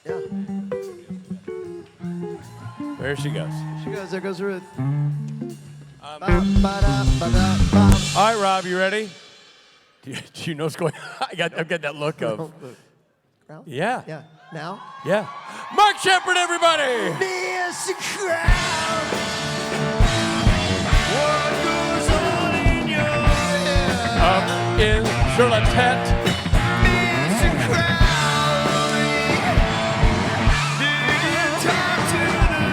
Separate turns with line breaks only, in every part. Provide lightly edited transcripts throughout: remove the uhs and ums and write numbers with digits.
Yeah.
There she goes.
She goes. There goes Ruth.
All right, Rob, you ready? Do you know what's going on? I'm getting that look of. Yeah.
Yeah. Now?
Yeah. Mark Sheppard, everybody!
Miss the crowd. What goes on in your head?
Up in Charlottette.
Miss the crowd. Did you talk to the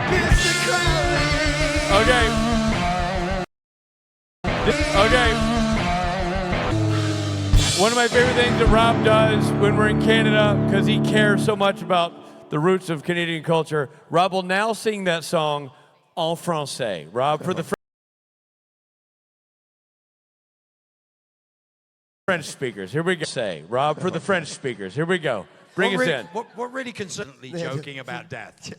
Miss the crowd.
Okay. One of my favorite things that Rob does when we're in Canada, because he cares so much about the roots of Canadian culture, Rob will now sing that song en français. Rob, for the French speakers, here we go. Rob, for the French speakers, here we go. Bring us in.
What really concernedly joking about death?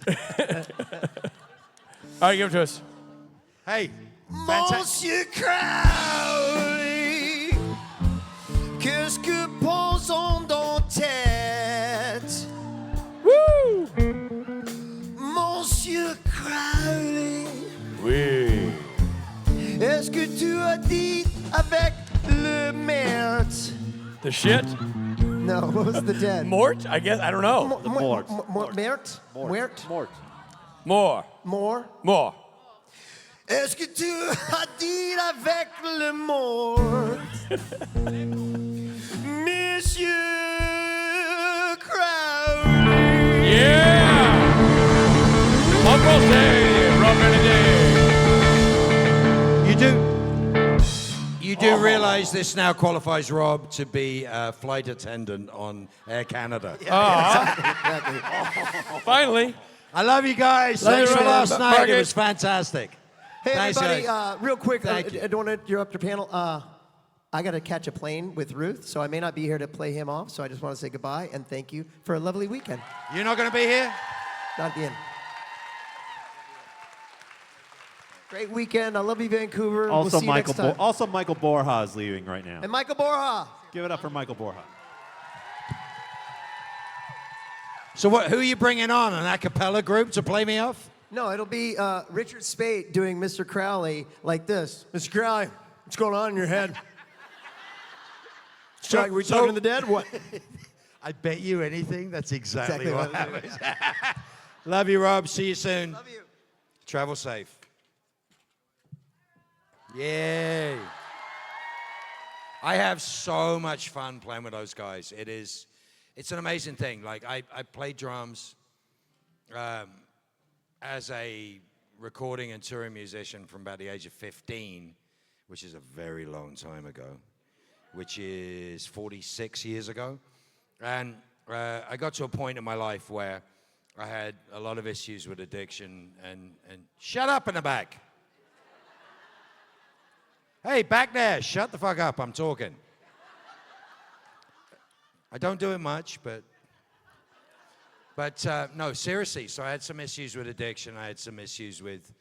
All right, give it to us.
Hey,
Monsieur Crowley, qu'est-ce que pense-t-on dans tête?
Woo!
Monsieur Crowley,
Oui.
est-ce que tu as dit avec le merde?
The shit?
No, what was the dead?
Mort? I guess, I don't know.
Mort.
More.
More. Est-ce que tu as dit avec le mort? Monsieur Crowley.
Yeah! En français, Rob Benedict.
You do realize this now qualifies Rob to be a flight attendant on Air Canada.
Exactly.
Finally.
I love you guys.
Love
Thanks
you,
for
Rob.
last night.
Margaret.
It was fantastic.
Hey,
Thanks,
everybody,
guys.
real quick,
Thank you.
I don't want to interrupt your panel. I got to catch a plane with Ruth, so I may not be here to play him off, so I just want to say goodbye and thank you for a lovely weekend.
You're not going to be here?
Not at the end. Great weekend. I love you, Vancouver.
Also,
we'll see you next time.
Michael Borja is leaving right now.
And Michael Borja.
Give it up for Michael Borja.
So who are you bringing on, an a cappella group to play me off?
No, it'll be Richard Spate doing Mr. Crowley like this. Mr. Crowley, what's going on in your head? We're talking to the dead? What?
I bet you anything that's exactly what
happened.
happened. Love you, Rob. See you soon.
Love you.
Travel safe. Yay. I have so much fun playing with those guys. It's an amazing thing. Like, I played drums as a recording and touring musician from about the age of 15, which is a very long time ago, which is 46 years ago. And I got to a point in my life where I had a lot of issues with addiction and shut up in the back. Hey, back there, shut the fuck up, I'm talking. I don't do it much, but no, seriously. So I had some issues with addiction. I had some issues with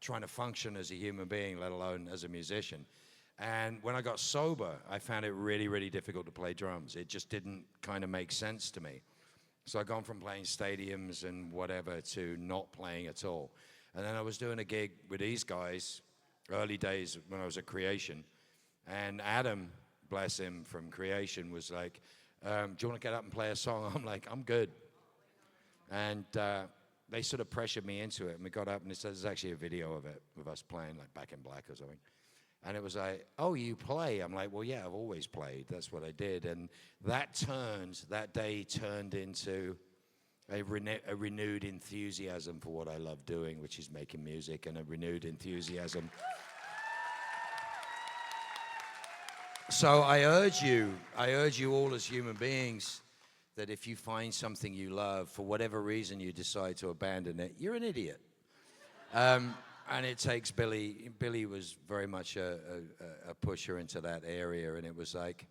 trying to function as a human being, let alone as a musician. And when I got sober, I found it really, really difficult to play drums. It just didn't kind of make sense to me. So I'd gone from playing stadiums and whatever to not playing at all. And then I was doing a gig with these guys, early days when I was at Creation. And Adam, bless him, from Creation was like, do you want to get up and play a song? I'm like, I'm good. And they sort of pressured me into it. And we got up and it says there's actually a video of it, of us playing like Back in Black or something. And it was like, oh, you play? I'm like, well, yeah, I've always played. That's what I did. And that day turned into a renewed enthusiasm for what I love doing, which is making music, and a renewed enthusiasm. So I urge you all as human beings, that if you find something you love, for whatever reason you decide to abandon it, you're an idiot. And it takes Billy. Billy was very much a pusher into that area, and it was like,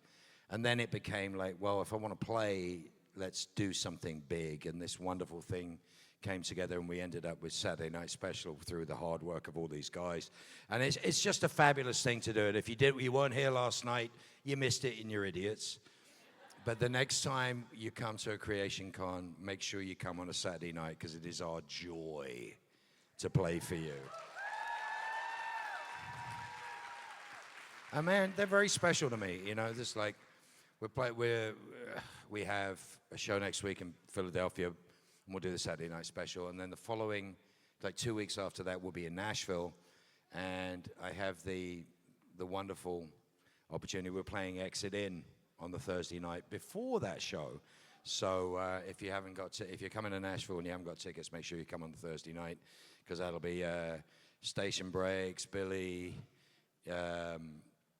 and then it became like, well, if I want to play, let's do something big. And this wonderful thing came together, and we ended up with Saturday Night Special through the hard work of all these guys. And it's just a fabulous thing to do it. If you weren't here last night, you missed it and you're idiots. But the next time you come to a Creation Con, make sure you come on a Saturday night, because it is our joy to play for you. And man, they're very special to me. You know, just like we have a show next week in Philadelphia, and we'll do the Saturday Night Special. And then the following, like 2 weeks after that, we'll be in Nashville. And I have the wonderful opportunity. We're playing Exit In on the Thursday night before that show. So if you're coming to Nashville and you haven't got tickets, make sure you come on the Thursday night, because that'll be Station Breaks, Billy,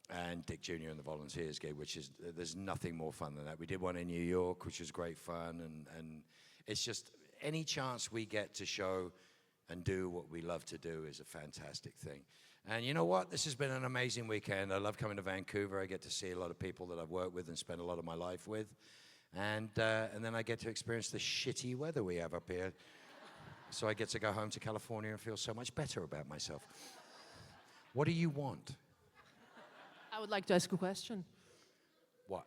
and Dick Jr. and the Volunteers gig, which is, there's nothing more fun than that. We did one in New York, which was great fun, and it's just any chance we get to show and do what we love to do is a fantastic thing. And you know what? This has been an amazing weekend. I love coming to Vancouver. I get to see a lot of people that I've worked with and spent a lot of my life with. And then I get to experience the shitty weather we have up here. So I get to go home to California and feel so much better about myself. What do you want?
I would like to ask a question.
What?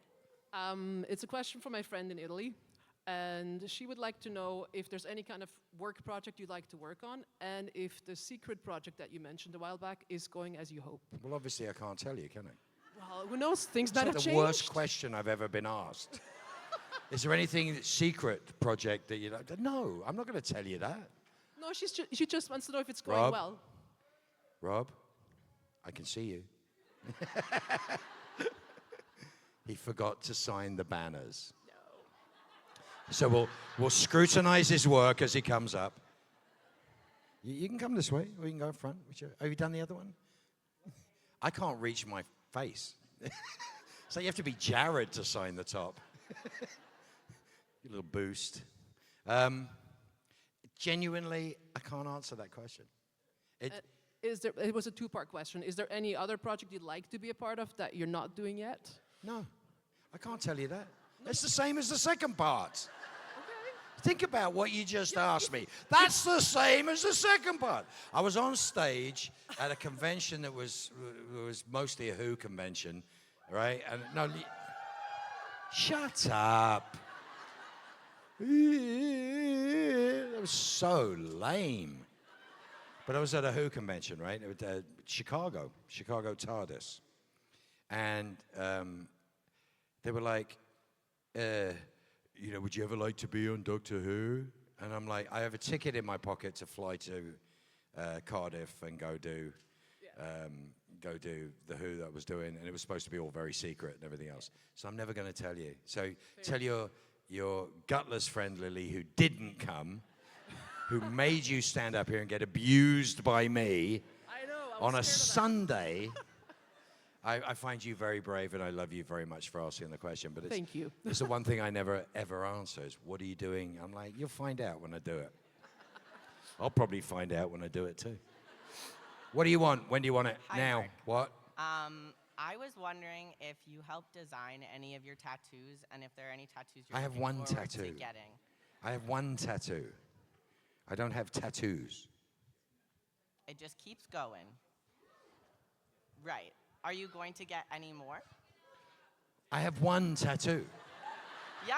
It's a question from my friend in Italy, and she would like to know if there's any kind of work project you'd like to work on, and if the secret project that you mentioned a while back is going as you hope.
Well, obviously I can't tell you, can I?
Well, who knows? Things might
It's
have
like the
changed.
worst question I've ever been asked. Is there anything secret project that you like? No, I'm not going to tell you that.
No, she just wants to know if it's going
Rob?
well.
Rob, I can see you. He forgot to sign the banners.
No.
So we'll scrutinize his work as he comes up. You can come this way, or you can go in front. Have you done the other one? I can't reach my face. So you have to be Jared to sign the top. A little boost. Genuinely, I can't answer that question.
It was a two-part question. Is there any other project you'd like to be a part of that you're not doing yet?
No, I can't tell you that. It's the same as the second part.
Okay.
Think about what you just asked me. That's the same as the second part. I was on stage at a convention that was mostly a Who convention, right? And no, shut up. That was so lame. But I was at a Who convention, right? It was Chicago TARDIS. And they were like, would you ever like to be on Doctor Who? And I'm like, I have a ticket in my pocket to fly to Cardiff and go do the Who that I was doing. And it was supposed to be all very secret and everything else. So I'm never going to tell you. So tell your gutless friend, Lily, who didn't come, who made you stand up here and get abused by me on a Sunday. I find you very brave, and I love you very much for asking the question. But
Thank you.
It's the one thing I never, ever answer is, what are you doing? I'm like, you'll find out when I do it. I'll probably find out when I do it, too. What do you want? When do you want it?
Hi,
now.
Mark.
What?
I was wondering if you helped design any of your tattoos, and if there are any tattoos you're
I have
looking
one
forward
tattoo.
to getting.
I have one tattoo. I don't have tattoos.
It just keeps going. Right. Are you going to get any more?
I have one tattoo.
Yeah,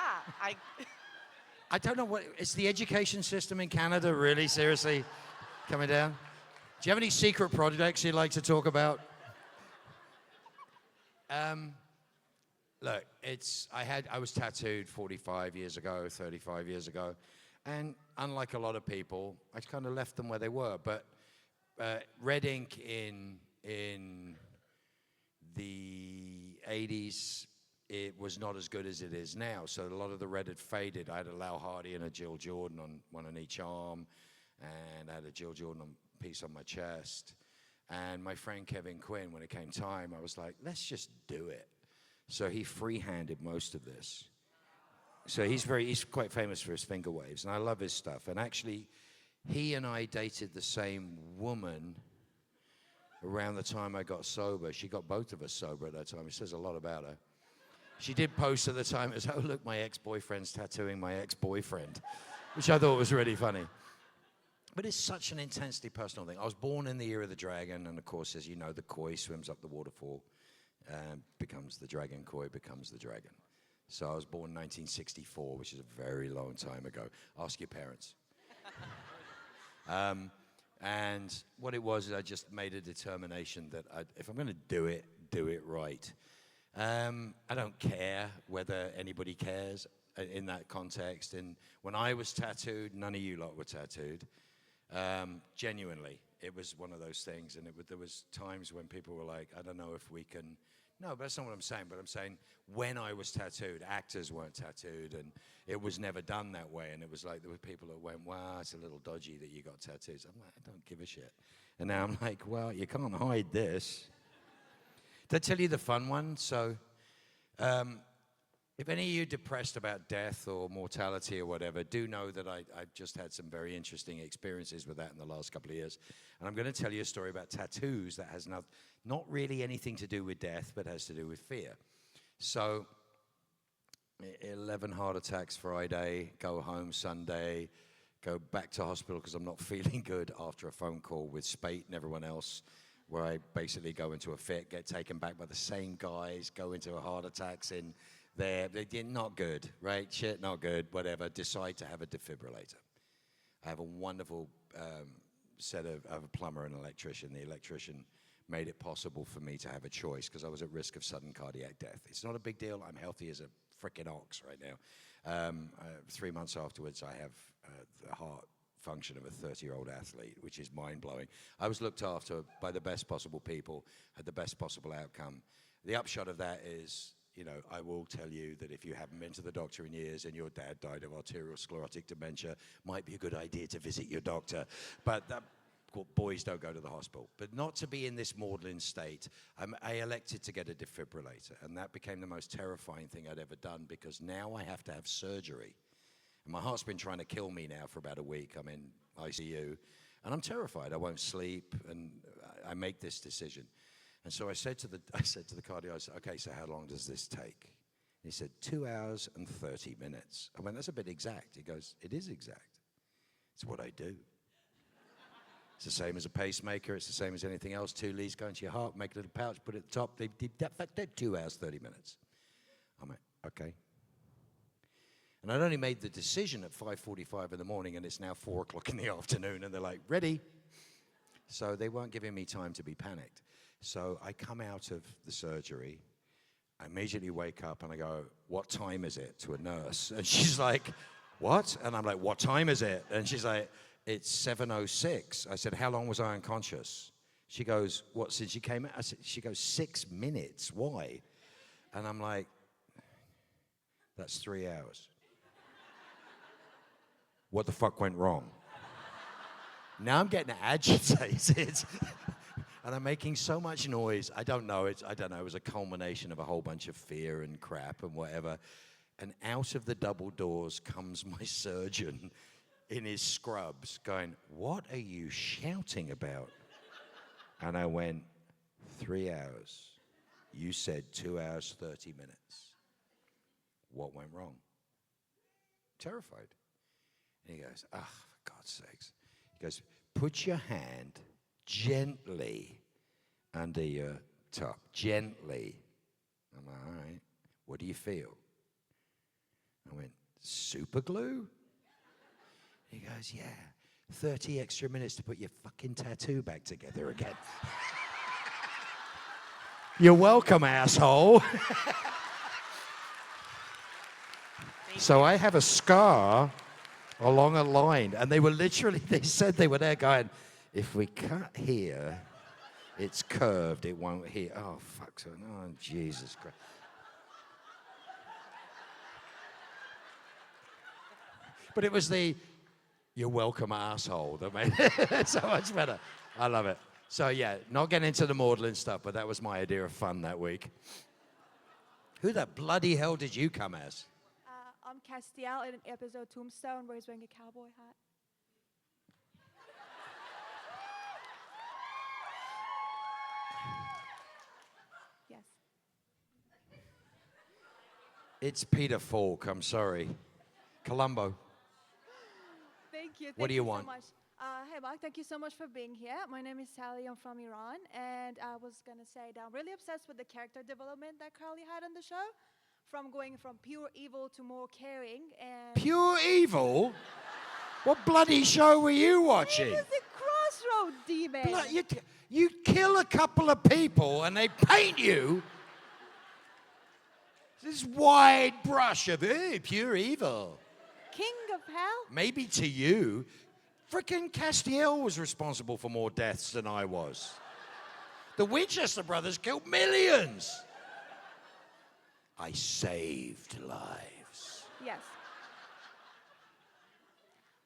I don't know what, is the education system in Canada really seriously coming down? Do you have any secret projects you'd like to talk about? Look, I was tattooed 45 years ago, 35 years ago, and unlike a lot of people, I kind of left them where they were. But red ink in the 80s, it was not as good as it is now. So a lot of the red had faded. I had a Lau Hardy and a Jill Jordan on one on each arm, and I had a Jill Jordan piece on my chest. And my friend Kevin Quinn, when it came time, I was like, let's just do it. So he free-handed most of this. So he's quite famous for his finger waves, and I love his stuff. And actually, he and I dated the same woman around the time I got sober. She got both of us sober at that time. It says a lot about her. She did post at the time, it was, oh, look, my ex-boyfriend's tattooing my ex-boyfriend. which I thought was really funny. But it's such an intensely personal thing. I was born in the year of the dragon, and of course, as you know, the koi swims up the waterfall, becomes the dragon, koi becomes the dragon. So I was born in 1964, which is a very long time ago. Ask your parents. And what it was is I just made a determination that if I'm going to do it right. I don't care whether anybody cares in that context. And when I was tattooed, none of you lot were tattooed. Genuinely, it was one of those things. And there was times when people were like, I don't know if we can. No, but that's not what I'm saying. But I'm saying when I was tattooed, actors weren't tattooed, and it was never done that way. And it was like there were people that went, wow, it's a little dodgy that you got tattoos. I'm like, I don't give a shit. And now I'm like, well, you can't hide this. Did I tell you the fun one? So if any of you are depressed about death or mortality or whatever, do know that I've just had some very interesting experiences with that in the last couple of years. And I'm going to tell you a story about tattoos that has not really anything to do with death, but has to do with fear. So 11 heart attacks Friday, go home Sunday, go back to hospital because I'm not feeling good after a phone call with Spate and everyone else, where I basically go into a fit, get taken back by the same guys, go into a heart attacks in there. They're not good, right? Shit, not good, whatever. Decide to have a defibrillator. I have a wonderful set of a plumber and electrician. The electrician made it possible for me to have a choice because I was at risk of sudden cardiac death. It's not a big deal. I'm healthy as a frickin' ox right now. 3 months afterwards, I have the heart function of a 30-year-old athlete, which is mind-blowing. I was looked after by the best possible people, had the best possible outcome. The upshot of that is, you know, I will tell you that if you haven't been to the doctor in years and your dad died of arteriosclerotic dementia, might be a good idea to visit your doctor. But boys don't go to the hospital. But not to be in this maudlin state, I elected to get a defibrillator, and that became the most terrifying thing I'd ever done because now I have to have surgery. And my heart's been trying to kill me now for about a week. I'm in ICU, and I'm terrified. I won't sleep, and I make this decision. And so I said to the cardiologist, okay, so how long does this take? And he said, 2 hours and 30 minutes. I went, that's a bit exact. He goes, it is exact. It's what I do. It's the same as a pacemaker. It's the same as anything else. 2 leads go into your heart, make a little pouch, put it at the top. They did that 2 hours, 30 minutes. I'm like, okay. And I'd only made the decision at 5:45 in the morning, and it's now 4 o'clock in the afternoon, and they're like, ready? So they weren't giving me time to be panicked. So I come out of the surgery, I immediately wake up, and I go, what time is it, to a nurse? And she's like, what? And I'm like, what time is it? And she's like, it's 7:06. I said, how long was I unconscious? She goes, what, since you came out? She goes, 6 minutes. Why? And I'm like, that's 3 hours. What the fuck went wrong? Now I'm getting agitated. And I'm making so much noise. I don't know. It was a culmination of a whole bunch of fear and crap and whatever. And out of the double doors comes my surgeon in his scrubs going, what are you shouting about? And I went, 3 hours. You said 2 hours, 30 minutes. What went wrong? Terrified. And he goes, for God's sakes. He goes, put your hand gently under your top. Gently. I'm like, all right. What do you feel? I went, super glue? He goes, yeah. 30 extra minutes to put your fucking tattoo back together again. You're welcome, asshole. So I have a scar along a line, and they said they were there going, if we cut here, it's curved, it won't hit. Oh, fuck, oh, Jesus Christ. But it was the, you're welcome, asshole, that made it so much better. I love it. So yeah, not getting into the maudlin stuff, but that was my idea of fun that week. Who the bloody hell did you come as?
I'm Castiel in an episode Tombstone where he's wearing a cowboy hat. Yes.
It's Peter Falk, I'm sorry. Columbo.
you.
What do you want?
So much. Hey, Mark, thank you so much for being here. My name is Sally. I'm from Iran. And I was going to say that I'm really obsessed with the character development that Carly had on the show. From going from pure evil to more caring. And
Pure evil? What bloody show were you watching?
He was a crossroad demon.
You kill a couple of people and they paint you this wide brush of pure evil.
King of hell?
Maybe to you. Frickin' Castiel was responsible for more deaths than I was. The Winchester brothers killed millions. I saved lives.
Yes.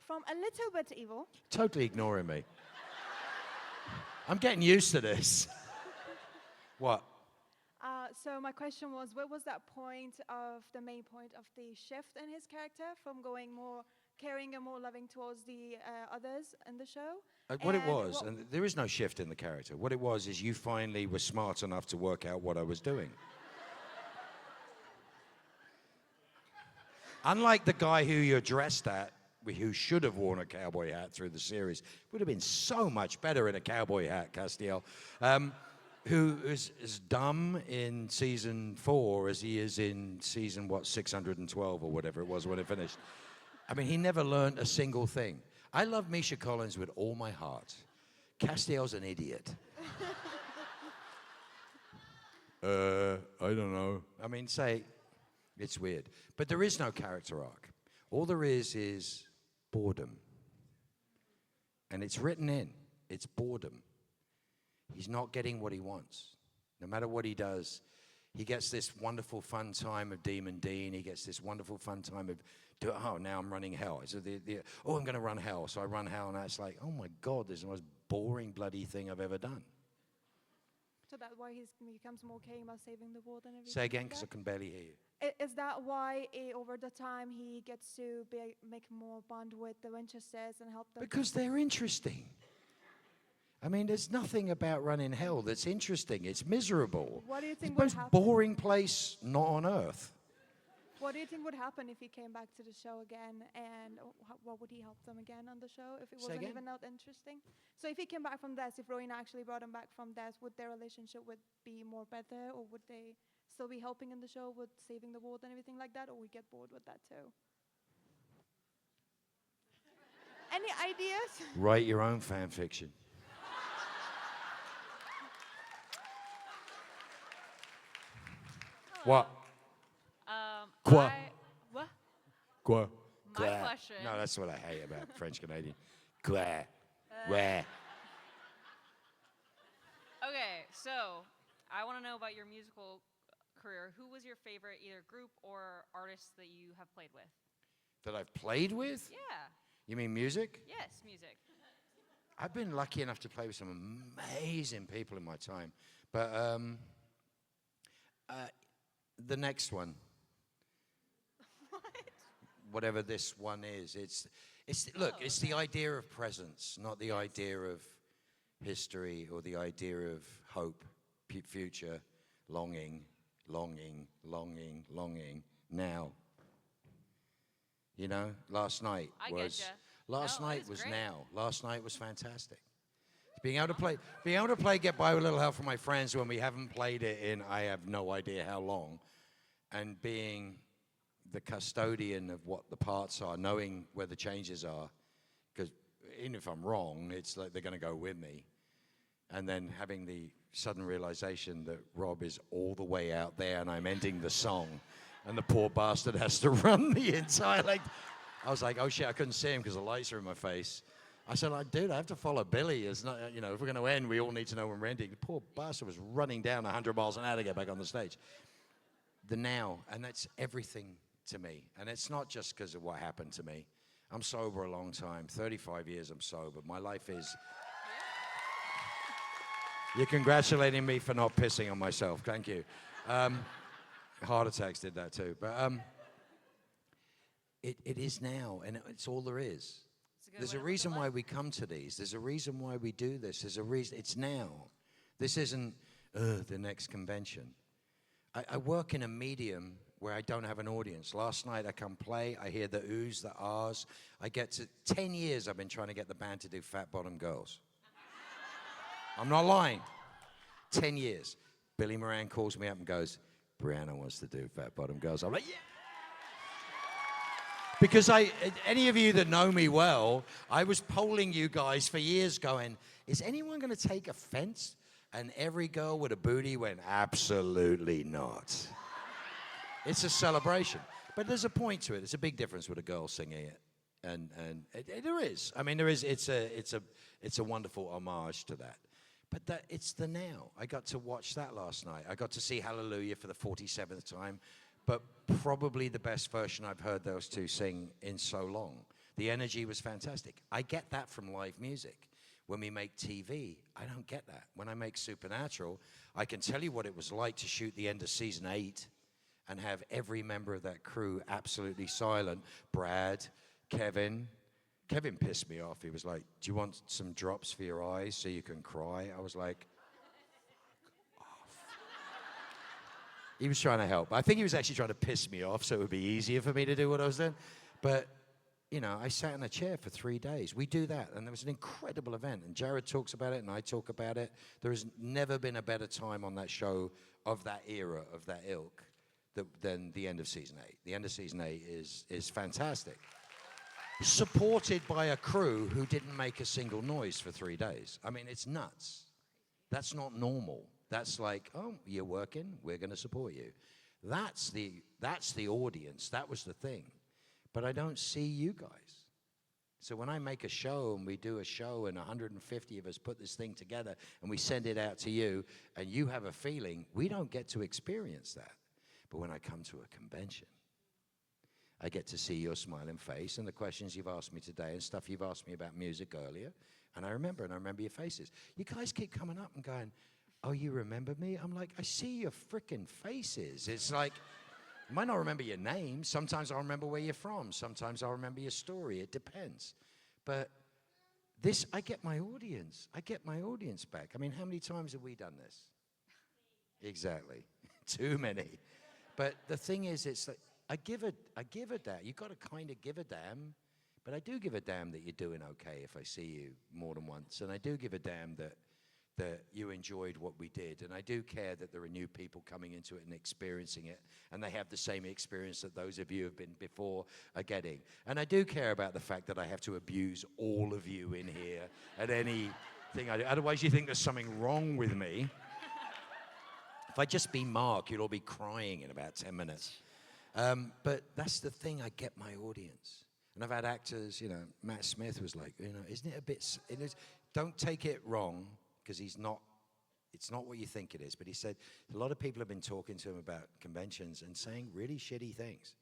From a little bit evil.
Totally ignoring me. I'm getting used to this. What?
So my question was, what was that the main point of the shift in his character from going more caring and more loving towards the others in the show?
What it was, and there is no shift in the character. What it was is you finally were smart enough to work out what I was doing. Unlike the guy who you addressed at, who should have worn a cowboy hat through the series, would have been so much better in a cowboy hat, Castiel, who is as dumb in season 4 as he is in season, 612 or whatever it was when it finished. I mean, he never learned a single thing. I love Misha Collins with all my heart. Castiel's an idiot. I don't know. I mean, it's weird. But there is no character arc. All there is boredom. And it's written in. It's boredom. He's not getting what he wants. No matter what he does, he gets this wonderful fun time of Demon Dean. He gets this wonderful fun time of, now I'm running hell. So I'm going to run hell. So I run hell, and it's like, oh my God, this is the most boring bloody thing I've ever done.
So that's why he becomes more caring about saving the world and everything.
Say again,
like
because I
that?
can barely hear you.
Is that why over the time he gets to make more bond with the Winchesters and help them?
Because they're interesting. I mean, there's nothing about running hell that's interesting. It's miserable.
What do you think
It's the
would
most
happen?
boring place not on earth.
What do you think would happen if he came back to the show again, and what would he help them again on the show if it
Say
wasn't
again?
even that interesting? So if he came back from death, if Rowena actually brought him back from death, would their relationship be more better, or would they still be helping in the show with saving the world and everything like that, or we get bored with that too? Any ideas?
Write your own fan fiction. What? Quoi?
What?
Quoi?
My question.
No, that's what I hate about French Canadian. Quoi? Where?
Okay, so I want to know about your musical career. Who was your favorite either group or artist that you have played with?
That I've played with?
Yeah.
You mean music?
Yes, music.
I've been lucky enough to play with some amazing people in my time. But the next one.
What?
Whatever this one is, it's the idea of presence, not the idea of history or the idea of hope, future, longing, now. You know, last night
I
was
getcha.
last
No,
night
it's
was
great.
now. Last night was fantastic. Being able to play Get By With a Little Help from My Friends when we haven't played it in I have no idea how long, and being the custodian of what the parts are, knowing where the changes are, because even if I'm wrong, it's like they're going to go with me, and then having the sudden realization that Rob is all the way out there and I'm ending the song, and the poor bastard has to run the entire I was like, oh shit, I couldn't see him because the lights are in my face. I said, dude, I have to follow Billy. It's not, if we're going to end, we all need to know when we're ending. The poor bastard was running down 100 miles an hour to get back on the stage. The now, and that's everything to me. And it's not just because of what happened to me. I'm sober a long time, 35 years I'm sober. My life is... You're congratulating me for not pissing on myself. Thank you. Heart attacks did that too. But it is now, and it's all there is. There's a reason why we come to these. There's a reason why we do this. There's a reason. It's now. This isn't the next convention. I work in a medium where I don't have an audience. Last night I come play, I hear the oohs, the ahs. I get to 10 years I've been trying to get the band to do Fat Bottom Girls. I'm not lying. 10 years. Billy Moran calls me up and goes, Brianna wants to do Fat Bottom Girls. I'm like, yeah. Because any of you that know me well, I was polling you guys for years going, is anyone going to take offense? And every girl with a booty went, absolutely not. It's a celebration. But there's a point to it. There's a big difference with a girl singing it. And there is. I mean, there is. It's a wonderful homage to that. But it's the now. I got to watch that last night. I got to see Hallelujah for the 47th time. But probably the best version I've heard those two sing in so long. The energy was fantastic. I get that from live music. When we make TV, I don't get that. When I make Supernatural, I can tell you what it was like to shoot the end of season 8 and have every member of that crew absolutely silent. Brad, Kevin. Kevin pissed me off. He was like, do you want some drops for your eyes so you can cry? I was like, he was trying to help. I think he was actually trying to piss me off so it would be easier for me to do what I was doing. But, you know, I sat in a chair for 3 days. We do that, and there was an incredible event. And Jared talks about it, and I talk about it. There has never been a better time on that show of that era, of that ilk, than the end of season 8. The end of season 8 is fantastic. Supported by a crew who didn't make a single noise for 3 days. I mean, it's nuts. That's not normal. That's like, oh, you're working, we're going to support you. That's the audience. That was the thing. But I don't see you guys. So when I make a show and we do a show and 150 of us put this thing together and we send it out to you and you have a feeling, we don't get to experience that. But when I come to a convention, I get to see your smiling face and the questions you've asked me today and stuff you've asked me about music earlier. And I remember your faces. You guys keep coming up and going, oh, you remember me? I'm like, I see your frickin' faces. It's like, I might not remember your name. Sometimes I'll remember where you're from. Sometimes I'll remember your story. It depends. But this, I get my audience. I get my audience back. I mean, how many times have we done this? Exactly. Too many. But the thing is, it's like, I give a damn. You've got to kind of give a damn. But I do give a damn that you're doing okay if I see you more than once. And I do give a damn that you enjoyed what we did. And I do care that there are new people coming into it and experiencing it, and they have the same experience that those of you who have been before are getting. And I do care about the fact that I have to abuse all of you in here at anything I do. Otherwise, you think there's something wrong with me. If I just be Mark, you'd all be crying in about 10 minutes. But that's the thing, I get my audience. And I've had actors, you know, Matt Smith was like, you know, isn't it a bit, don't take it wrong, because it's not what you think it is. But he said a lot of people have been talking to him about conventions and saying really shitty things.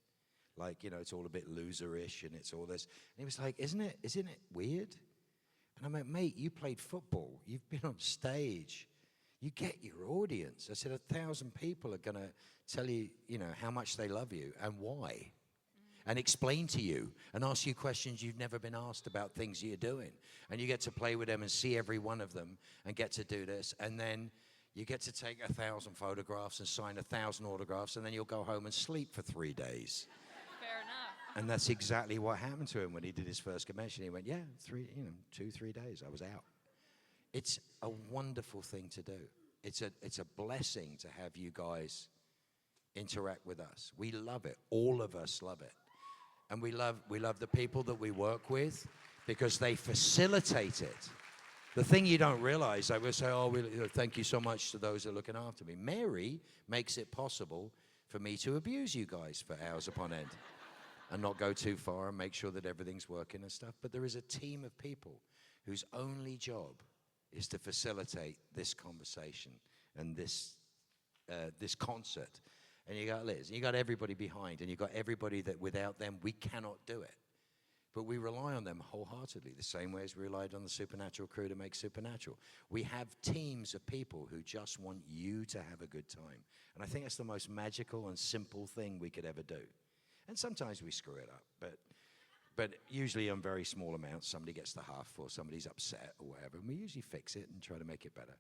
Like, you know, it's all a bit loserish and it's all this. And he was like, isn't it weird? And I'm like, mate, you played football. You've been on stage. You get your audience. I said 1,000 people are going to tell you, you know, how much they love you and why. And explain to you and ask you questions you've never been asked about things you're doing. And you get to play with them and see every one of them and get to do this. And then you get to take 1,000 photographs and sign 1,000 autographs, and then you'll go home and sleep for 3 days.
Fair enough.
And that's exactly what happened to him when he did his first convention. He went, yeah, 2-3 days, I was out. It's a wonderful thing to do. It's a blessing to have you guys interact with us. We love it. All of us love it. And we love the people that we work with because they facilitate it. The thing you don't realize, I will say, thank you so much to those that are looking after me. Mary makes it possible for me to abuse you guys for hours upon end and not go too far and make sure that everything's working and stuff. But there is a team of people whose only job is to facilitate this conversation and this concert. And you got Liz, and you got everybody behind, and you got everybody that without them, we cannot do it. But we rely on them wholeheartedly, the same way as we relied on the Supernatural crew to make Supernatural. We have teams of people who just want you to have a good time. And I think that's the most magical and simple thing we could ever do. And sometimes we screw it up, but usually on very small amounts, somebody gets the huff or somebody's upset or whatever, and we usually fix it and try to make it better.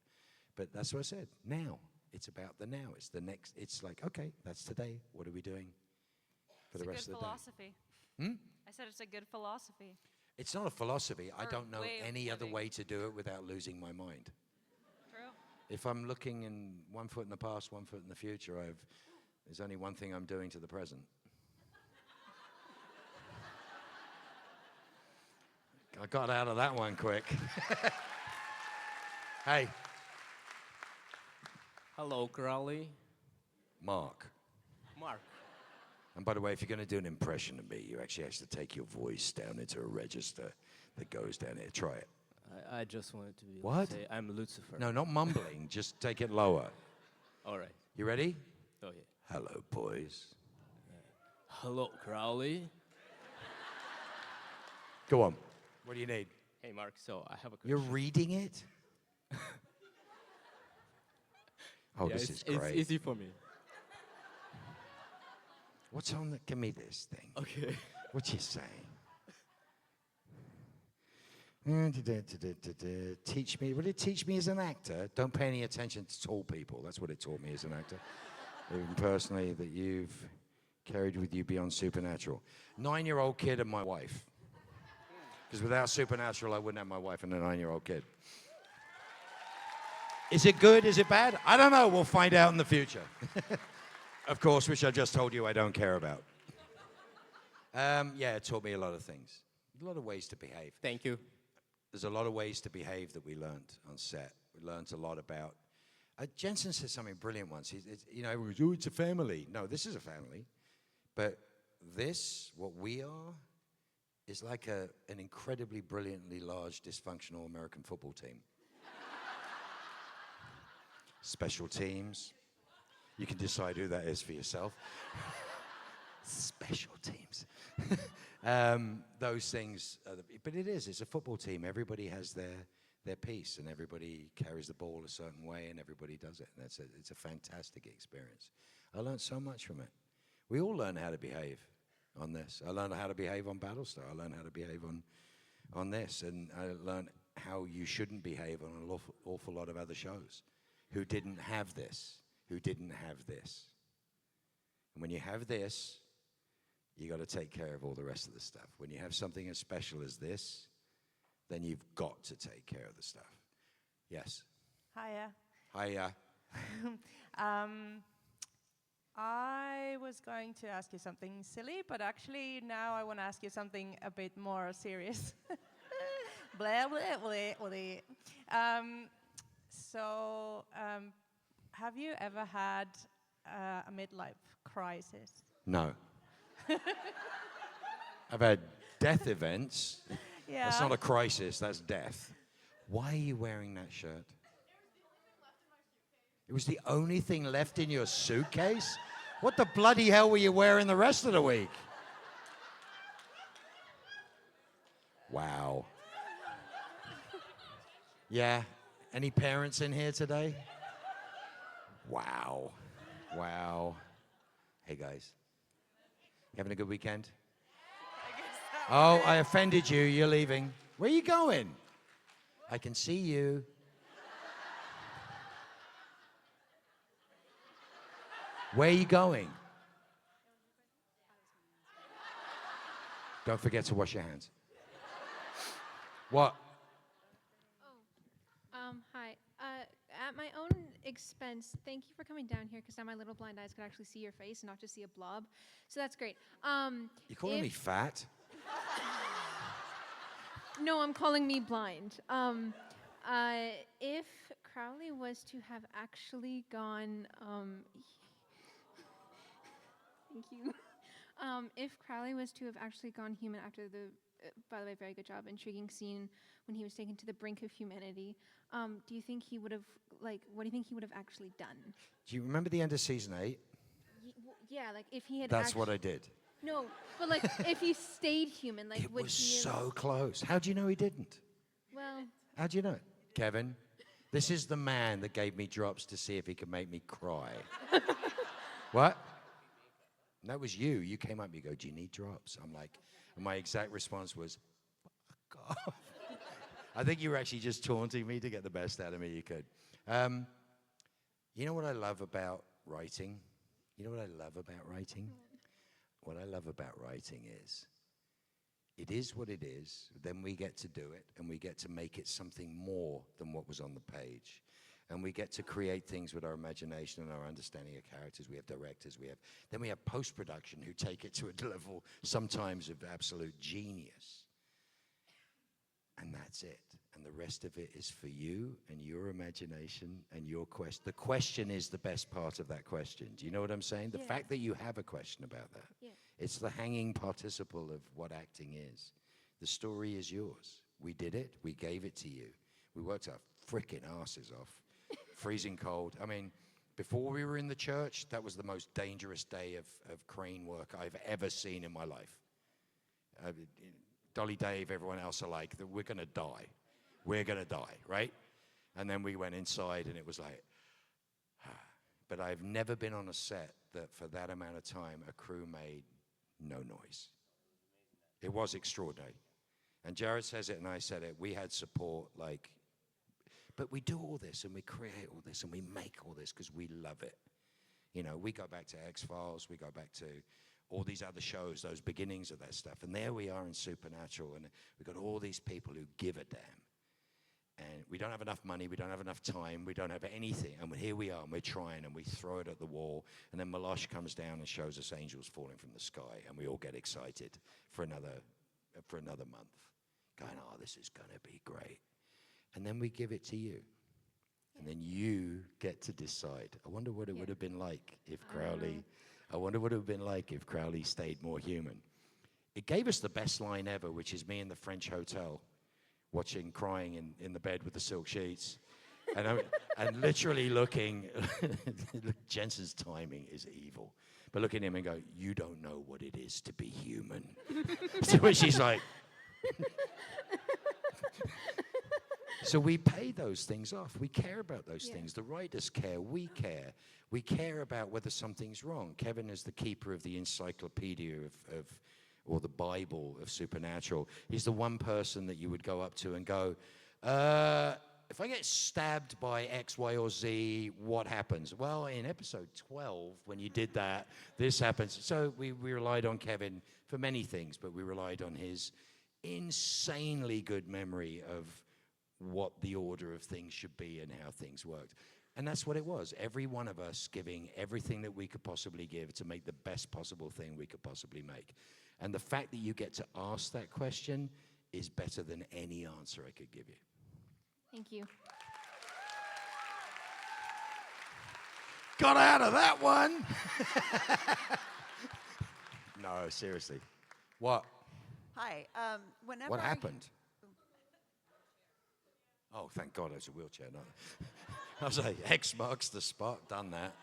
But that's what I said. Now, It's about the now. It's the next. It's like, okay, that's today. What are we doing for the rest of the day?
It's a good philosophy. I said it's a good philosophy.
It's not a philosophy. I
Or
don't know
way of
any other
living.
way to do it without losing my mind.
True.
If I'm looking in one foot in the past, one foot in the future, there's only one thing I'm doing to the present. I got out of that one quick. Hey,
Hello, Crowley.
Mark.
Mark.
And by the way, if you're going to do an impression of me, you actually have to take your voice down into a register that goes down here. Try it.
I just wanted to
What?
say I'm Lucifer.
No, not mumbling. Just take it lower.
All right.
You ready?
Oh, yeah.
Hello, boys.
Hello, Crowley.
Go on. What do you need?
Hey, Mark, so I have a question.
You're reading it? Oh,
Yeah,
this
it's,
is great.
It's easy for me.
What's on the... Give me this thing.
Okay.
What you saying? Teach me. What did it teach me as an actor? Don't pay any attention to tall people. That's what it taught me as an actor. Even personally, that you've carried with you beyond supernatural. 9-year-old kid and my wife. Because without supernatural, I wouldn't have my wife and a 9-year-old kid. Is it good? Is it bad? I don't know. We'll find out in the future. Of course, which I just told you I don't care about. Yeah, it taught me a lot of things. A lot of ways to behave.
Thank you.
There's a lot of ways to behave that we learned on set. We learned a lot about... Jensen said something brilliant once. Everyone goes, oh, it's a family. No, this is a family. But this, what we are, is like an incredibly brilliantly large dysfunctional American football team. Special teams. You can decide who that is for yourself. Special teams. Those things, but it's a football team. Everybody has their piece, and everybody carries the ball a certain way, and everybody does it. And it's a fantastic experience. I learned so much from it. We all learn how to behave on this. I learned how to behave on Battlestar. I learned how to behave on this, and I learned how you shouldn't behave on an awful lot of other shows who didn't have this, who didn't have this. And when you have this, you got to take care of all the rest of the stuff. When you have something as special as this, then you've got to take care of the stuff. Yes?
Hiya.
Hiya.
I was going to ask you something silly, but actually now I want to ask you something a bit more serious. Blah, blah, blah, blah. Have you ever had a midlife crisis?
No. I've had death events.
Yeah.
That's not a crisis, that's death. Why are you wearing that shirt? It was the only thing left in your suitcase? What the bloody hell were you wearing the rest of the week? Wow. Yeah. Any parents in here today? Wow. Wow. Hey, guys. You having a good weekend? Oh, I offended you. You're leaving. Where are you going? I can see you. Where are you going? Don't forget to wash your hands. What?
Hi. At my own expense, thank you for coming down here because now my little blind eyes could actually see your face and not just see a blob. So that's great.
You calling me fat?
No, I'm calling me blind. If Crowley was to have actually gone, thank you. If Crowley was to have actually gone human after the, by the way, very good job, intriguing scene when he was taken to the brink of humanity, do you think he would have, what do you think he would have actually done?
Do you remember the end of season 8?
Yeah, if he had
That's what I did.
No, but if he stayed human,
It
would
was
he have...
so close. How do you know he didn't?
Well...
How do you know? Kevin, this is the man that gave me drops to see if he could make me cry. What? That was you. You came up and you go, do you need drops? I'm like, and my exact response was, fuck off. I think you were actually just taunting me to get the best out of me you could. You know what I love about writing? You know what I love about writing? What I love about writing is, it is what it is, then we get to do it, and we get to make it something more than what was on the page. And we get to create things with our imagination and our understanding of characters. We have directors, then we have post-production who take it to a level sometimes of absolute genius. And that's it. And the rest of it is for you and your imagination and your question. The question is the best part of that question. Do you know what I'm saying? The fact that you have a question about that.
Yeah.
It's the hanging participle of what acting is. The story is yours. We did it. We gave it to you. We worked our frickin' asses off. Freezing cold. I mean, before we were in the church, that was the most dangerous day of crane work I've ever seen in my life. Dolly Dave, everyone else are like, we're going to die. We're going to die, right? And then we went inside and it was like, but I've never been on a set that for that amount of time a crew made no noise. It was extraordinary. And Jared says it and I said it. We had support like, but we do all this and we create all this and we make all this because we love it. You know, we go back to X-Files, we go back to all these other shows, those beginnings of that stuff. And there we are in Supernatural, and we've got all these people who give a damn. And we don't have enough money, we don't have enough time, we don't have anything. And here we are, and we're trying, and we throw it at the wall. And then Milosh comes down and shows us angels falling from the sky, and we all get excited for another month, going, oh, this is going to be great. And then we give it to you. And then you get to decide. I wonder what it would have been like if Crowley... I wonder what it would have been like if Crowley stayed more human. It gave us the best line ever, which is me in the French hotel, crying in the bed with the silk sheets. And literally looking, Jensen's timing is evil. But look at him and go, you don't know what it is to be human. To which she's like... So we pay those things off. We care about those things. The writers care. We care. We care about whether something's wrong. Kevin is the keeper of the encyclopedia or the Bible of Supernatural. He's the one person that you would go up to and go, if I get stabbed by X, Y, or Z, what happens? Well, in episode 12, when you did that, this happens. So we relied on Kevin for many things, but we relied on his insanely good memory of what the order of things should be and how things worked. And that's what it was. Every one of us giving everything that we could possibly give to make the best possible thing we could possibly make. And the fact that you get to ask that question is better than any answer I could give you.
Thank you.
Got out of that one. No, seriously. What?
Hi. Whenever
What happened? Oh, thank God it was a wheelchair. No. I was like, X marks the spot, done that.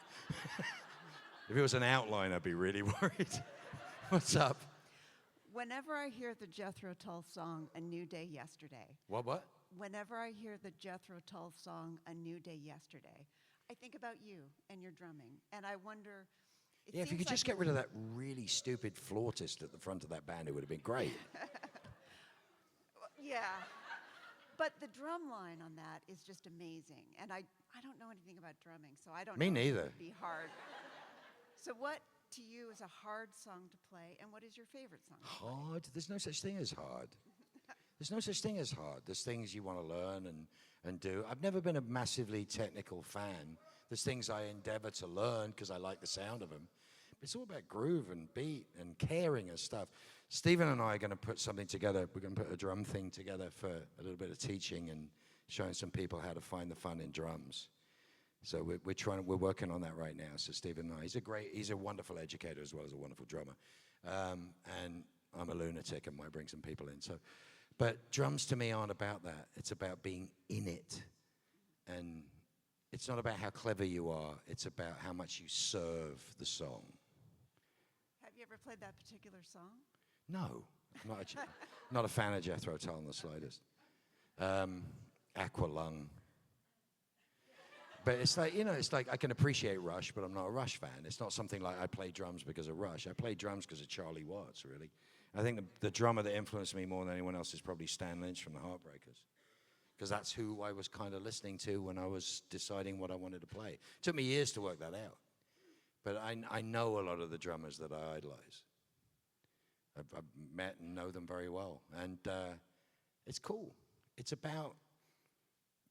If it was an outline, I'd be really worried. What's up?
Whenever I hear the Jethro Tull song, A New Day Yesterday.
What?
Whenever I hear the Jethro Tull song, A New Day Yesterday, I think about you and your drumming. And I wonder...
Yeah, if you could just get rid of that really stupid flautist at the front of that band, it would have been great.
Yeah. But the drum line on that is just amazing. And I don't know anything about drumming, so I don't know.
Me neither.
If it would be hard. So what to you is a hard song to play, and what is your favorite song to play?
Hard? There's no such thing as hard. There's no such thing as hard. There's things you want to learn and do. I've never been a massively technical fan. There's things I endeavor to learn because I like the sound of them. But it's all about groove and beat and caring and stuff. Stephen and I are going to put something together. We're going to put a drum thing together for a little bit of teaching and showing some people how to find the fun in drums. So we're working on that right now. So Stephen and I, he's a wonderful educator as well as a wonderful drummer. And I'm a lunatic and might bring some people in. So, but drums to me aren't about that. It's about being in it. And it's not about how clever you are. It's about how much you serve the song.
Have you ever played that particular song?
No, I'm not a fan of Jethro Tull in the slightest. Aqualung. But it's like I can appreciate Rush, but I'm not a Rush fan. It's not something like I play drums because of Rush. I play drums because of Charlie Watts, really. I think the drummer that influenced me more than anyone else is probably Stan Lynch from the Heartbreakers. because that's who I was kind of listening to when I was deciding what I wanted to play. It took me years to work that out. But I know a lot of the drummers that I idolize. I've met and know them very well. And it's cool. It's about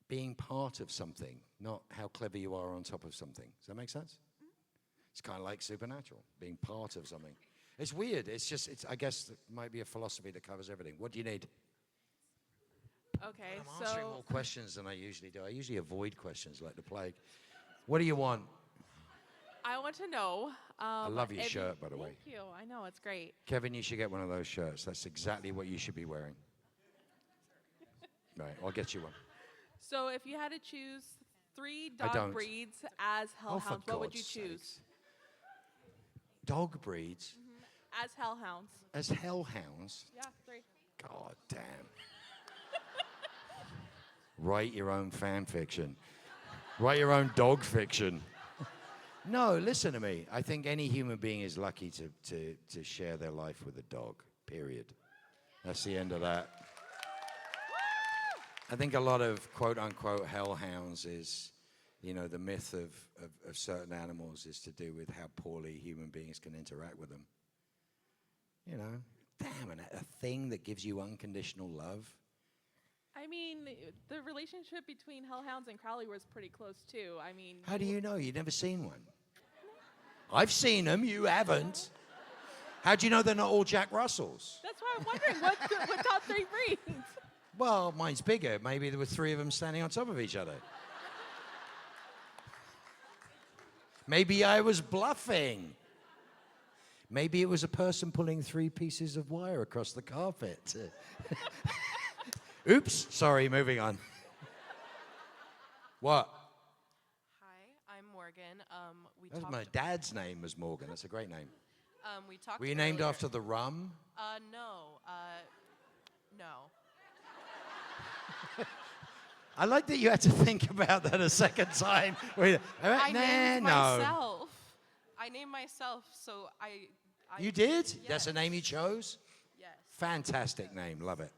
being part of something, not how clever you are on top of something. Does that make sense? It's kind of like Supernatural, being part of something. It's weird. I guess it might be a philosophy that covers everything. What do you need?
Okay,
I'm answering more questions than I usually do. I usually avoid questions like the plague. What do you want?
I want to know.
I love your shirt, by the way.
Thank you. I know, it's great.
Kevin, you should get one of those shirts. That's exactly what you should be wearing. Right, I'll get you one.
So if you had to choose 3
I
dog
don't.
breeds as hellhounds, what would you choose?
Dog breeds?
As hellhounds.
As hellhounds?
Yeah, 3.
God damn. Write your own fan fiction. Write your own dog fiction. No, listen to me. I think any human being is lucky to share their life with a dog, period. That's the end of that. I think a lot of quote-unquote hellhounds is, the myth of certain animals is to do with how poorly human beings can interact with them. Damn, a thing that gives you unconditional love.
I mean, the relationship between hellhounds and Crowley was pretty close, too. I mean...
How do you know? You've never seen one. I've seen them. You haven't. How do you know they're not all Jack Russells?
That's why I'm wondering what top 3 breeds.
Well, mine's bigger. Maybe there were 3 of them standing on top of each other. Maybe I was bluffing. Maybe it was a person pulling 3 pieces of wire across the carpet. Oops. Sorry, moving on. What?
Hi, I'm Morgan.
That's my dad's name was Morgan. That's a great name.
We talked
Were you named
earlier.
after the rum?
No. No.
I like that you had to think about that a second time. Wait,
I named
no.
myself. I named myself, so I
You did?
Yes.
That's the name you chose?
Yes.
Fantastic name. Love it.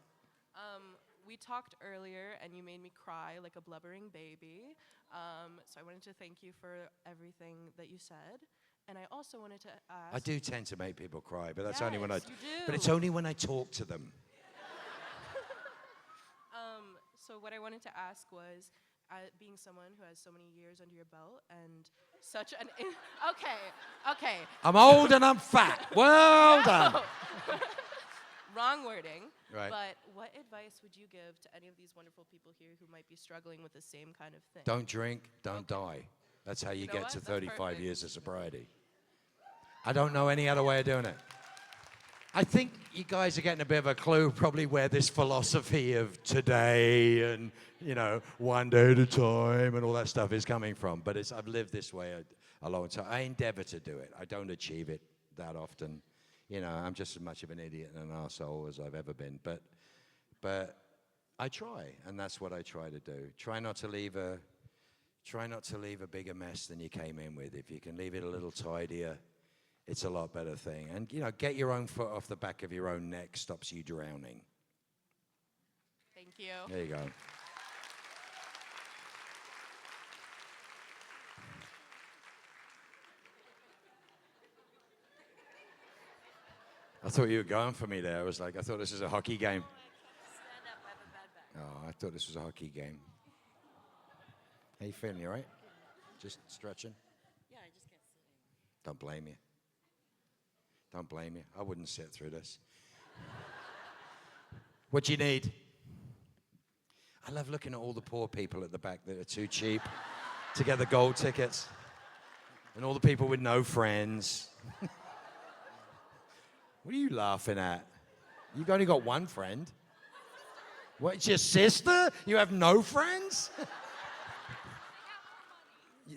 We talked earlier, and you made me cry like a blubbering baby. So I wanted to thank you for everything that you said. And I also wanted to ask...
I do tend to make people cry, but that's only when I...
Yes, you do.
But it's only when I talk to them.
So what I wanted to ask was, being someone who has so many years under your belt and such an... Okay.
I'm old and I'm fat. Well done.
Wrong wording.
Right.
But what advice would you give to any of these wonderful people here who might be struggling with the same kind of thing?
Don't drink, don't die. That's how you
know
get
what?
to
That's
35
perfect.
years of sobriety. I don't know any other way of doing it. I think you guys are getting a bit of a clue probably where this philosophy of today and, one day at a time and all that stuff is coming from. But I've lived this way a long time. I endeavor to do it. I don't achieve it that often. I'm just as much of an idiot and an arsehole as I've ever been. But I try, and that's what I try to do. Try not to leave a bigger mess than you came in with. If you can leave it a little tidier, it's a lot better thing. And, get your own foot off the back of your own neck stops you drowning.
Thank you.
There you go. I thought you were going for me there. I thought this was a hockey game.
Stand up, I have a bad back.
Oh, I thought this was a hockey game. How you feeling, you all right? Just stretching?
Yeah, I just can't sit.
Don't blame you. Don't blame you. I wouldn't sit through this. What do you need? I love looking at all the poor people at the back that are too cheap to get the gold tickets. And all the people with no friends. What are you laughing at? You've only got one friend. What, it's your sister? You have no friends?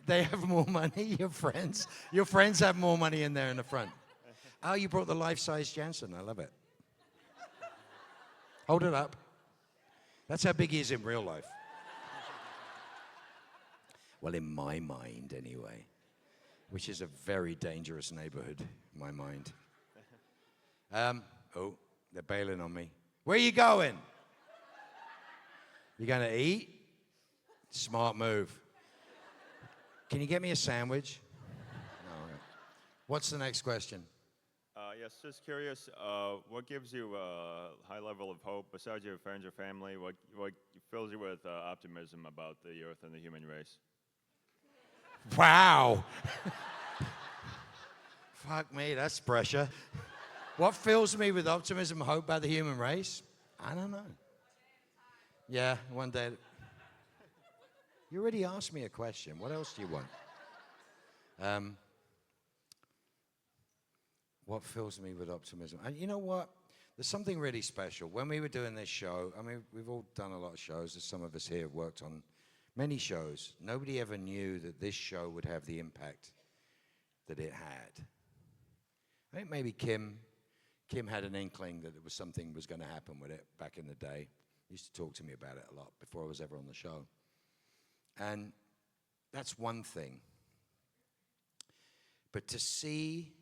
They have more money, your friends? Your friends have more money in there in the front. Oh, you brought the life-size Jensen. I love it. Hold it up. That's how big he is in real life. Well, in my mind, anyway. Which is a very dangerous neighborhood, in my mind. Oh, they're bailing on me. Where are you going? You gonna eat? Smart move. Can you get me a sandwich? No. Okay. What's the next question?
Yes, just curious, what gives you a high level of hope besides your friends or family? What fills you with optimism about the Earth and the human race?
Wow. Fuck me, that's pressure. What fills me with optimism and hope about the human race? I don't know. Yeah, one day. You already asked me a question. What else do you want? What fills me with optimism? And you know what? There's something really special. When we were doing this show, I mean, we've all done a lot of shows. There's some of us here have worked on many shows. Nobody ever knew that this show would have the impact that it had. I think maybe Kim had an inkling that something was going to happen with it back in the day. He used to talk to me about it a lot before I was ever on the show. And that's one thing. But to see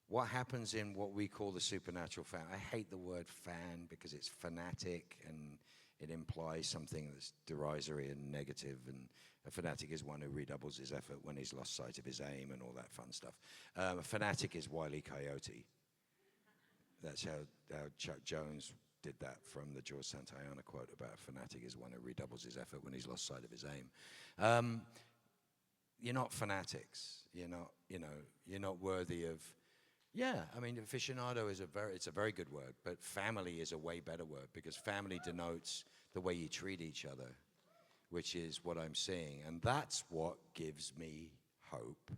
what happens in what we call the supernatural fan. I hate the word fan because it's fanatic and it implies something that's derisory and negative. And a fanatic is one who redoubles his effort when he's lost sight of his aim and all that fun stuff. A fanatic is Wile E. Coyote. That's how Chuck Jones did that from the George Santayana quote about a fanatic is one who redoubles his effort when he's lost sight of his aim. You're not fanatics. You're not worthy of. Yeah, I mean, aficionado is it's a very good word, but family is a way better word because family denotes the way you treat each other, which is what I'm seeing. And that's what gives me hope,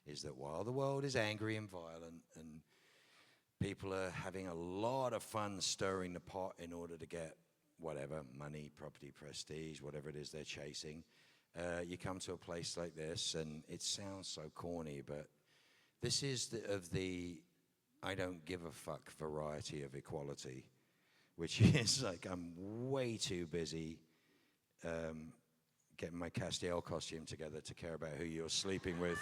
is that while the world is angry and violent and people are having a lot of fun stirring the pot in order to get whatever, money, property, prestige, whatever it is they're chasing, you come to a place like this, and it sounds so corny, but this is of the I don't give a fuck variety of equality, which is like I'm way too busy getting my Castiel costume together to care about who you're sleeping with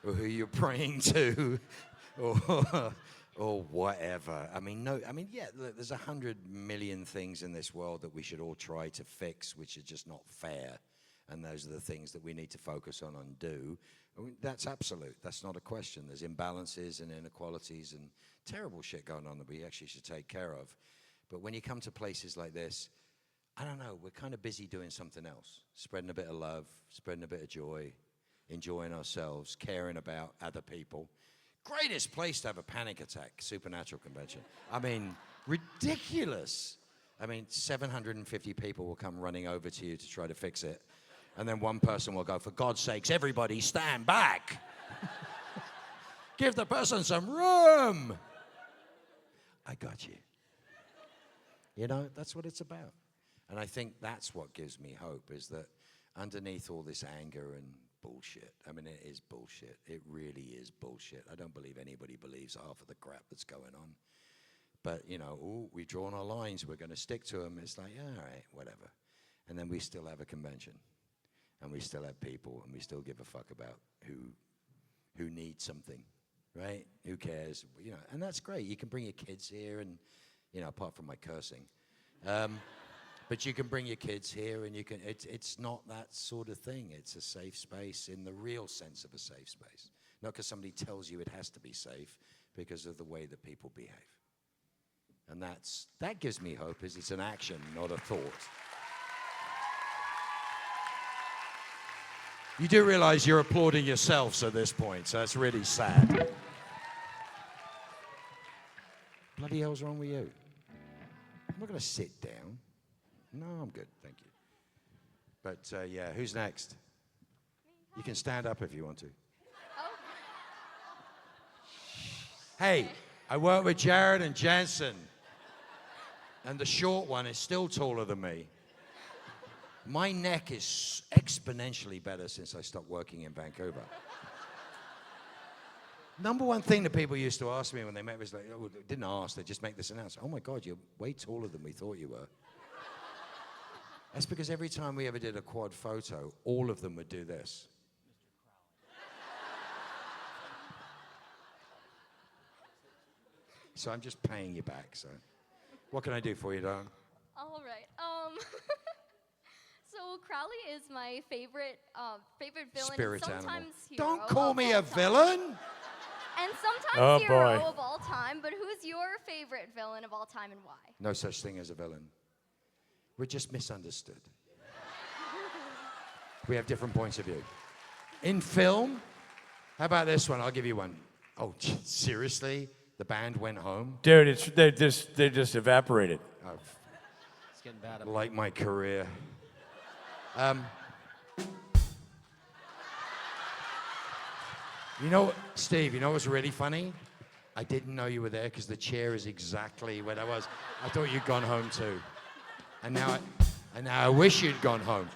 or who you're praying to or whatever. I mean, yeah, look, there's 100 million things in this world that we should all try to fix, which are just not fair. And those are the things that we need to focus on and do. I mean, that's absolute. That's not a question. There's imbalances and inequalities and terrible shit going on that we actually should take care of. But when you come to places like this, I don't know, we're kind of busy doing something else. Spreading a bit of love, spreading a bit of joy, enjoying ourselves, caring about other people. Greatest place to have a panic attack, Supernatural Convention. I mean, ridiculous. I mean, 750 people will come running over to you to try to fix it. And then one person will go, for God's sakes, everybody stand back. Give the person some room. I got you. You know, that's what it's about. And I think that's what gives me hope, is that underneath all this anger and bullshit, I mean, it is bullshit. It really is bullshit. I don't believe anybody believes half of the crap that's going on. But, you know, ooh, we've drawn our lines. We're going to stick to them. It's like, yeah, all right, whatever. And then we still have a convention. And we still have people, and we still give a fuck about who needs something, right? Who cares? You know, and that's great. You can bring your kids here, and you know, apart from my cursing, but you can bring your kids here, and you can. It's not that sort of thing. It's a safe space in the real sense of a safe space, not because somebody tells you it has to be safe, because of the way that people behave. And that gives me hope. Is it's an action, not a thought. You do realize you're applauding yourselves at this point, so that's really sad. Bloody hell's wrong with you? I'm not going to sit down. No, I'm good, thank you. But yeah, who's next? You can stand up if you want to. Hey, I work with Jared and Jansen, and the short one is still taller than me. My neck is exponentially better since I stopped working in Vancouver. Number one thing that people used to ask me when they met me was like, oh, didn't ask, they just make this announcement. Oh my God, you're way taller than we thought you were. That's because every time we ever did a quad photo, all of them would do this. So I'm just paying you back, so. What can I do for you, darling?
is my favorite villain.
Spirit
and
animal.
sometimes hero.
Don't call
of
me
all
a
time.
villain.
And sometimes
Oh,
hero
boy.
of all time. But who's your favorite villain of all time and why?
No such thing as a villain. We're just misunderstood. We have different points of view. In film, how about this one? I'll give you one. Oh, seriously? The band went home?
Dude, they just evaporated.
Oh,
It's getting bad.
like my career. You know, Steve, you know what's really funny? I didn't know you were there because the chair is exactly where I was. I thought you'd gone home too. And now I wish you'd gone home.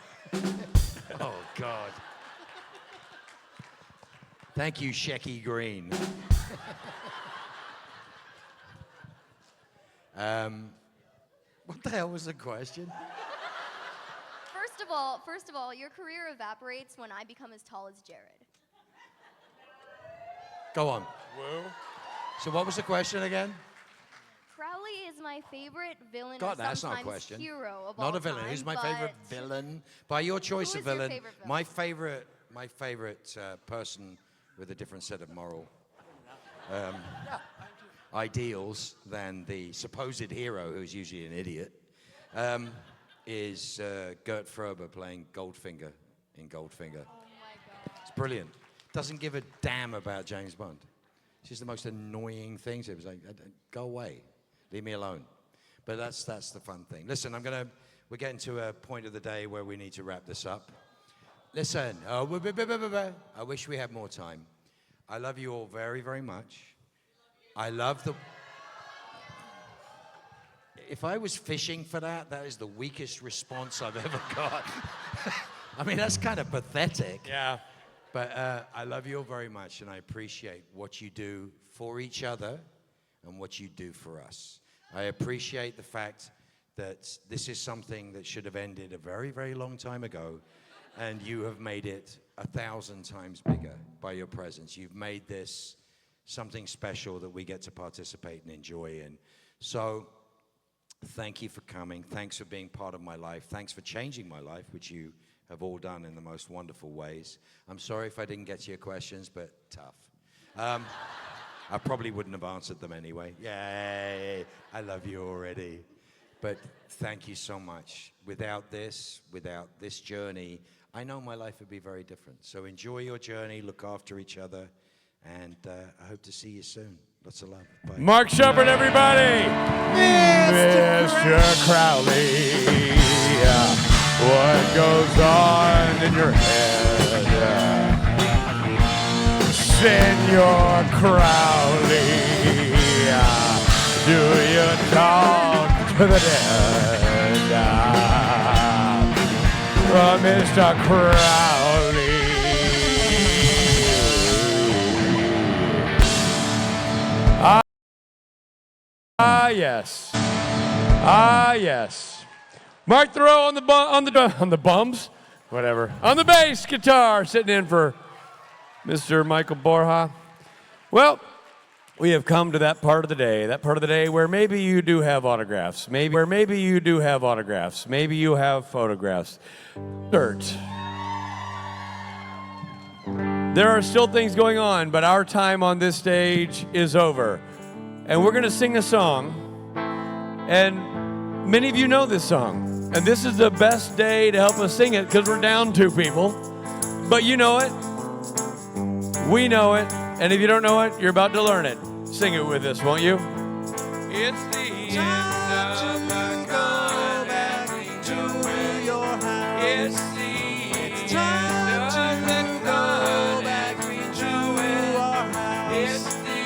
Oh, God. Thank you, Shecky Green. What the hell was the question?
First of all, your career evaporates when I become as tall as Jared.
Go on.
Whoa.
So what was the question again?
Crowley is my favorite villain
God,
or
that's not a
sometimes
question.
hero of all
Not a villain.
time,
Who's my favorite
but
villain? By your choice
Who
of
is your
villain,
favorite villain?
my favorite person with a different set of moral ideals than the supposed hero, who's usually an idiot, is Gert Frober playing Goldfinger in Goldfinger.
Oh my God.
It's brilliant. Doesn't give a damn about James Bond. It's just the most annoying things. It was like, go away, leave me alone. But that's the fun thing. Listen, we're getting to a point of the day where we need to wrap this up. Listen, I wish we had more time. I love you all very, very much. I love the. If I was fishing for that is the weakest response I've ever got. I mean, that's kind of pathetic.
Yeah.
But I love you all very much, and I appreciate what you do for each other and what you do for us. I appreciate the fact that this is something that should have ended a very, very long time ago, and you have made it 1,000 times bigger by your presence. You've made this something special that we get to participate and enjoy in. So thank you for coming. Thanks for being part of my life. Thanks for changing my life, which you have all done in the most wonderful ways. I'm sorry if I didn't get to your questions, but tough. I probably wouldn't have answered them anyway. Yay, I love you already. But thank you so much. Without this journey, I know my life would be very different. So enjoy your journey, look after each other, and I hope to see you soon. Lots of love. Bye.
Mark Sheppard, everybody. Mr. Crowley. What goes on in your head? Senor Crowley, do you talk to the dead? Mr. Crowley. Yes. Yes. Mark Thoreau on the bums, whatever. On the bass guitar, sitting in for Mr. Michael Borja. Well, we have come to that part of the day where maybe you do have autographs, maybe you have photographs. Dirt. There are still things going on, but our time on this stage is over. And we're going to sing a song, and many of you know this song. And this is the best day to help us sing it because we're down 2 people. But you know it. We know it. And if you don't know it, you're about to learn it. Sing it with us, won't you? It's the end of the go back to your house. It's the end of the go back to our house. It's the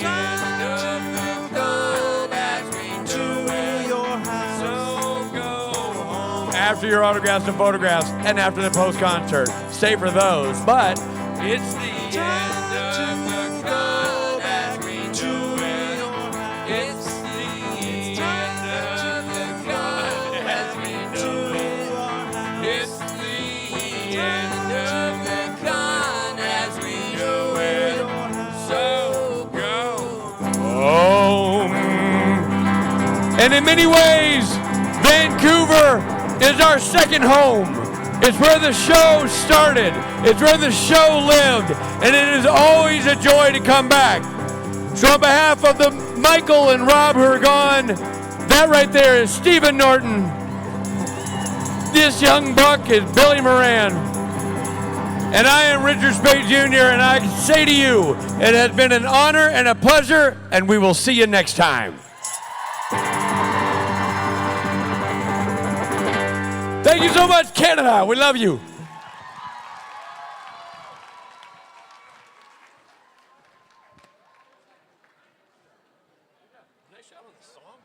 end of the go back to your house. So go home. After your autographs and photographs, and after the post-concert, stay for those. But it's the end of the go back to your house. It's the end of the go as we do it. It's the end of the con as we do it. So go home. And in many ways, Vancouver is our second home. It's where the show started. It's where the show lived. And it is always a joy to come back. So on behalf of the Michael and Rob who are gone, that right there is Stephen Norton. This young buck is Billy Moran. And I am Richard Spade Jr., and I say to you, it has been an honor and a pleasure, and we will see you next time. Thank you so much, Canada. We love you. Nice job on the song.